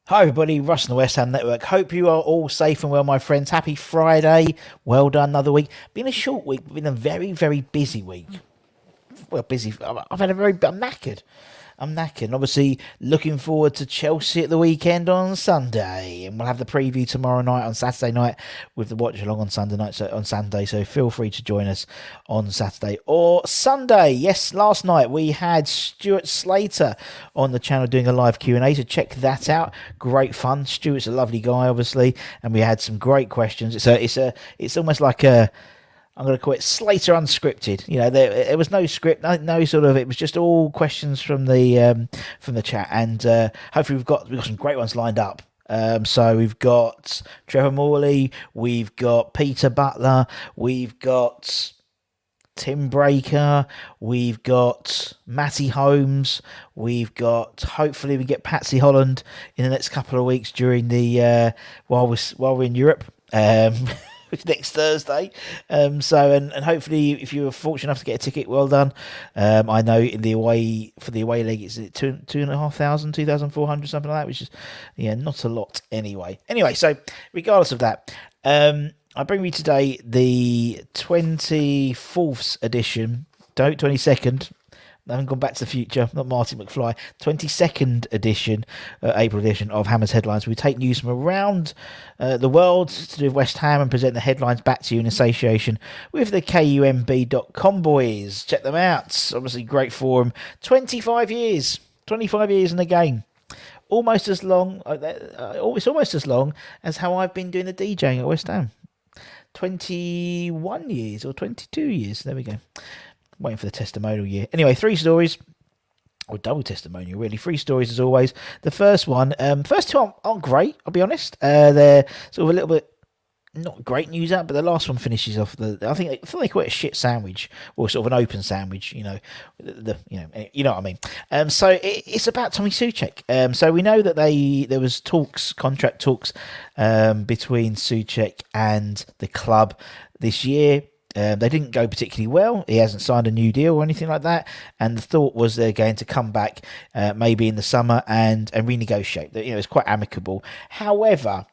Hi everybody, Russ on the West Ham Network. Hope you are all safe and well, my friends. Happy Friday. Well done, another week. Been a short week, been a very, very busy week. Well, busy. I'm knackered. I'm knackered. Obviously, looking forward to Chelsea at the weekend on Sunday, and we'll have the preview tomorrow night on Saturday night with the watch along on Sunday night. So on Sunday, so feel free to join us on Saturday or Sunday. Yes, last night we had Stuart Slater on the channel doing a live Q&A, so check that out. Great fun. Stuart's a lovely guy, obviously, and we had some great questions. It's almost like a, I'm going to call it Slater unscripted. You know, there was no script, no sort of. It was just all questions from the chat, and hopefully we've got some great ones lined up. So we've got Trevor Morley, we've got Peter Butler, we've got Tim Breaker, we've got Matty Holmes, we've got, hopefully we get Patsy Holland in the next couple of weeks during the while we're in Europe. Next Thursday, and hopefully if you were fortunate enough to get a ticket, well done. I know in the away leg it's 2,500, 2,400, something like that, which is not a lot anyway. So regardless of that, I bring you today the 24th edition, 22nd. I haven't gone back to the future, not Marty McFly. 22nd edition, April edition of Hammer's Headlines. We take news from around the world to do with West Ham and present the headlines back to you in association with the KUMB.com boys. Check them out. Obviously, great forum. 25 years in the game. Almost as long. It's almost as long as how I've been doing the DJing at West Ham. 21 years or 22 years. There we go. Waiting for the testimonial year. Anyway, 3 stories, or double testimonial, really. 3 stories as always. The first one, first 2 aren't great, I'll be honest. They're sort of a little bit not great news out, but the last one finishes off I think they call it a shit sandwich, or sort of an open sandwich. You know what I mean. So it's about Tommy Soucek. So we know that there was contract talks, between Soucek and the club this year. They didn't go particularly well. He hasn't signed a new deal or anything like that. And the thought was they're going to come back maybe in the summer and renegotiate. It's quite amicable. However,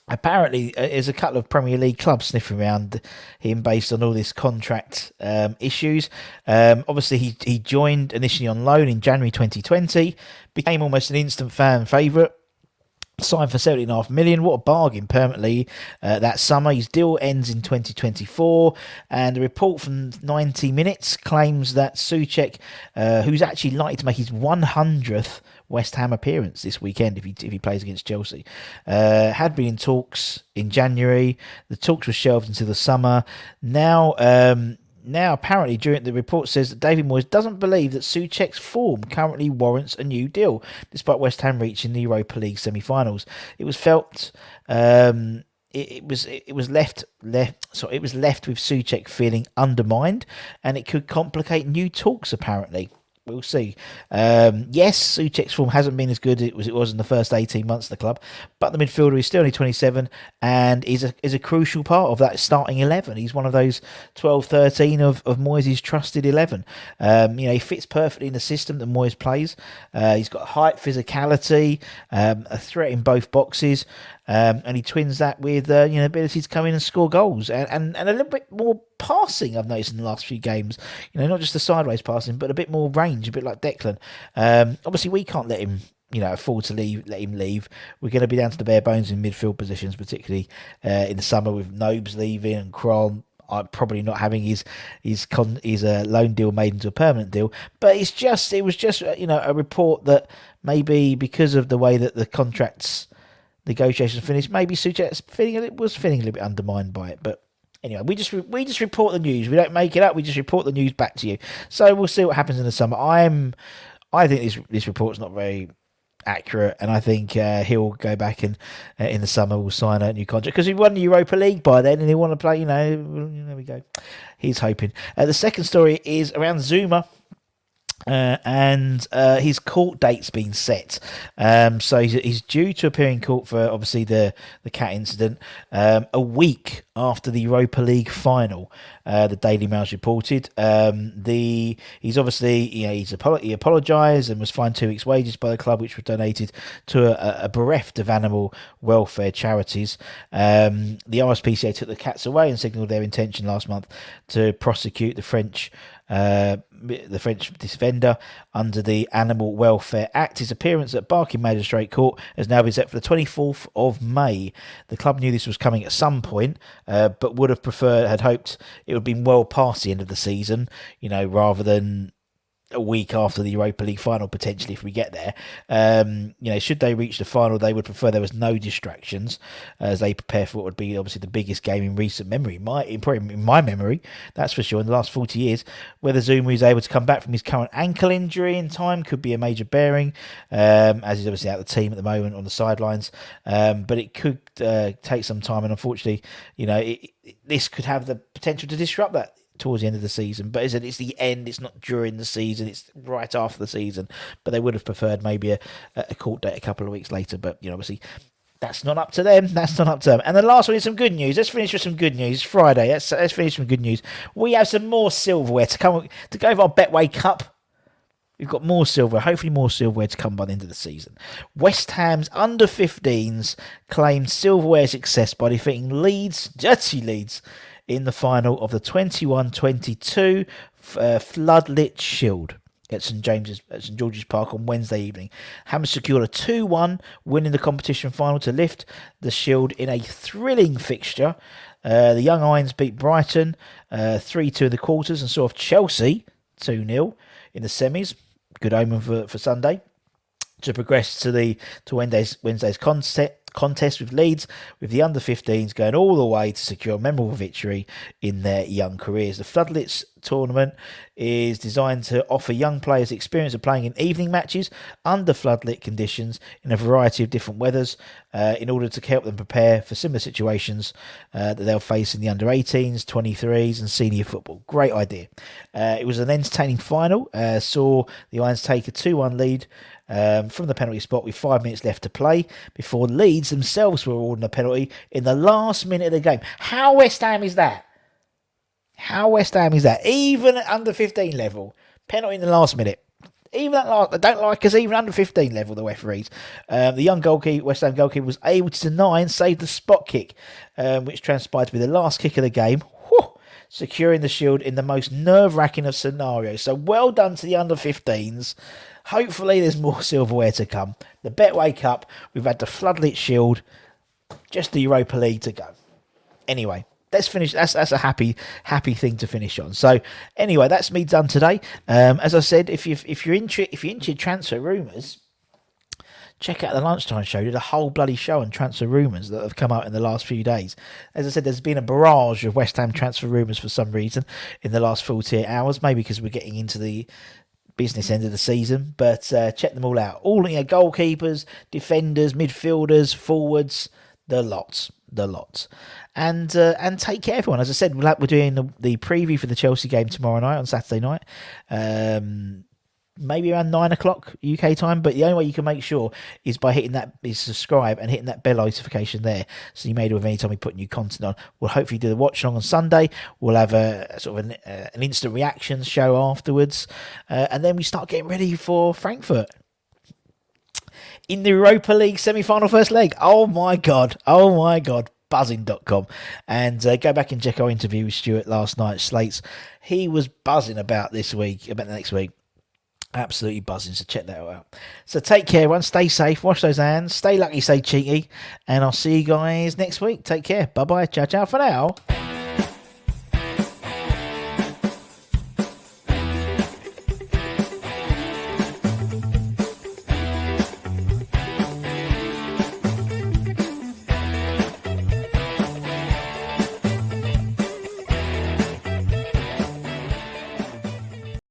apparently there's a couple of Premier League clubs sniffing around him based on all this contract issues. Obviously, he joined initially on loan in January 2020, became almost an instant fan favourite. Signed for 17.5 million. What a bargain permanently that summer. His deal ends in 2024, and a report from 90 Minutes claims that Soucek, who's actually likely to make his 100th West Ham appearance this weekend if he plays against Chelsea, had been in talks in January. The talks were shelved until the summer. Now, apparently, during the report says that David Moyes doesn't believe that Soucek's form currently warrants a new deal, despite West Ham reaching the Europa League semi-finals. It was felt it was left with Soucek feeling undermined, and it could complicate new talks. Apparently. We'll see. Yes, Soucek's form hasn't been as good as it was in the first 18 months of the club, but the midfielder is still only 27 and is a crucial part of that starting 11. He's one of those 12, 13 of Moyes' trusted 11. He fits perfectly in the system that Moyes plays. He's got height, physicality, a threat in both boxes. And he twins that with ability to come in and score goals and a little bit more passing. I've noticed in the last few games, not just the sideways passing, but a bit more range, a bit like Declan. Obviously, we can't let him afford to let him leave. We're going to be down to the bare bones in midfield positions, particularly in the summer with Nobes leaving and Kroll probably not having his loan deal made into a permanent deal. But it was just a report that maybe because of the way that the contracts negotiations finished, maybe Soucek was feeling a little bit undermined by it. But anyway, we just report the news. We don't make it up. We just report the news back to you. So we'll see what happens in the summer. I think this report's not very accurate, and I think he'll go back and in the summer will sign a new contract because he won the Europa League by then, and he want to play. There we go. He's hoping. The second story is around Zouma. And his court date's been set. So he's due to appear in court for obviously the cat incident a week after the Europa League final. The Daily Mail's reported. He's obviously he apologised and was fined 2 weeks' wages by the club, which were donated to a bereft of animal welfare charities. The RSPCA took the cats away and signalled their intention last month to prosecute the French defender under the Animal Welfare Act. His appearance at Barking Magistrate Court has now been set for the 24th of May. The club knew this was coming at some point, but had hoped it would have been well past the end of the season, rather than a week after the Europa League final, potentially, if we get there. Should they reach the final, they would prefer there was no distractions as they prepare for what would be obviously the biggest game in recent memory, in my memory, that's for sure, in the last 40 years. Whether Zouma is able to come back from his current ankle injury in time could be a major bearing, as he's obviously out of the team at the moment on the sidelines, but it could take some time, and unfortunately, this could have the potential to disrupt that towards the end of the season. But it's the end, it's not during the season, it's right after the season. But they would have preferred maybe a court date a couple of weeks later, but obviously that's not up to them. And the last one is some good news. Let's finish with some good news. It's Friday. Let's finish with good news. We have some more silverware to go over our Betway Cup. We've got more silver, hopefully more silverware to come by the end of the season. West Ham's under-15s claimed silverware success by defeating dirty Leeds, in the final of the 21-22 Floodlit Shield at St George's Park on Wednesday evening. Hammers secured a 2-1 win in the competition final to lift the Shield in a thrilling fixture. The Young Irons beat Brighton 3-2 in the quarters and saw off Chelsea 2-0 in the semis. Good omen for Sunday to progress to Wednesday's contest with Leeds, with the under-15s going all the way to secure a memorable victory in their young careers. The Floodlit tournament is designed to offer young players the experience of playing in evening matches under floodlit conditions in a variety of different weathers, in order to help them prepare for similar situations that they'll face in the under-18s, 23s and senior football. Great idea. It was an entertaining final, saw the Irons take a 2-1 lead from the penalty spot with 5 minutes left to play before Leeds themselves were awarded a penalty in the last minute of the game. How West Ham is that? Even at under 15 level, penalty in the last minute. Even at last, I don't like us. Even under 15 level, the referees. The young West Ham goalkeeper was able to deny and save the spot kick, which transpired to be the last kick of the game. Securing the Shield in the most nerve-wracking of scenarios. So well done to the under-15s. Hopefully there's more silverware to come. The Betway Cup, we've had the Floodlit Shield, just the Europa League to go. Anyway, let's finish. That's a happy thing to finish on. So anyway, that's me done today. As I said, if you're into transfer rumours, check out the Lunchtime Show. Did a whole bloody show on transfer rumours that have come out in the last few days. As I said, there's been a barrage of West Ham transfer rumours for some reason in the last 48 hours. Maybe because we're getting into the business end of the season. But check them all out. All goalkeepers, defenders, midfielders, forwards, the lots. And take care, everyone. As I said, we're doing the preview for the Chelsea game tomorrow night on Saturday night. Maybe around 9 o'clock UK time, but the only way you can make sure is by subscribe and hitting that bell notification there, so you may know of any time we put new content on. We'll hopefully do the watch along on Sunday. We'll have a sort of an instant reactions show afterwards, and then we start getting ready for Frankfurt in the Europa League semi-final first leg. Oh my god, buzzing.com, and go back and check our interview with Stuart last night. Slates, he was buzzing about the next week. Absolutely buzzing, so check that out. So take care, everyone. Stay safe, wash those hands, stay lucky, stay cheeky, and I'll see you guys next week. Take care. Bye-bye. Ciao for now.